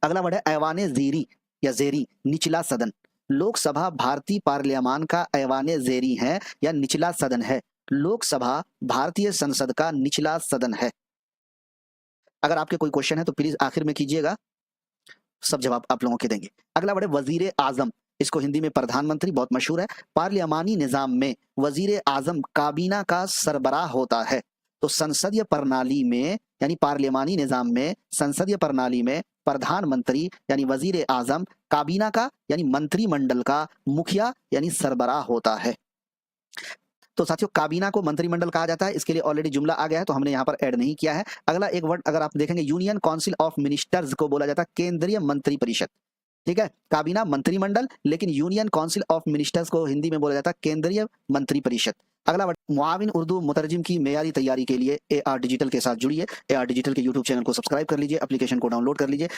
अगला वर्ड है ऐवाने ज़ेरी या ज़ेरी, निचला सदन। लोकसभा भारतीय पार्लियामान का ऐवाने ज़ेरी है या निचला सदन है। लोकसभा भारतीय संसद का निचला सदन है। अगर आपके कोई क्वेश्चन है तो प्लीज आखिर में कीजिएगा, सब जवाब आप लोगों के देंगे। अगला वर्ड है वजीर आजम, इसको हिंदी में प्रधानमंत्री, बहुत मशहूर है। पार्लियामानी निजाम में वजीर आजम काबीना का सरबराह होता है। तो संसदीय प्रणाली में यानी पार्लियामानी निजाम में, संसदीय प्रणाली में प्रधानमंत्री यानी वजीर आजम काबीना का यानी मंत्रिमंडल का मुखिया यानी सरबराह होता है। तो साथियों काबीना को मंत्रिमंडल कहा जाता है, इसके लिए ऑलरेडी जुमला आ गया है तो हमने यहाँ पर ऐड नहीं किया है। अगला एक वर्ड अगर आप देखेंगे, यूनियन काउंसिल ऑफ मिनिस्टर्स को बोला जाता है केंद्रीय मंत्री परिषद। ठीक है, काबीना मंत्रिमंडल, लेकिन यूनियन काउंसिल ऑफ मिनिस्टर्स को हिंदी में बोला जाता है केंद्रीय मंत्री परिषद। अगला वर्ड मुआविन उर्दू मुतरजिम की मेयारी तैयारी के लिए AR डिजिटल के साथ जुड़िए। AR डिजिटल के यूट्यूब चैनल को सब्सक्राइब कर लीजिए, एप्लीकेशन को डाउनलोड कर लीजिए।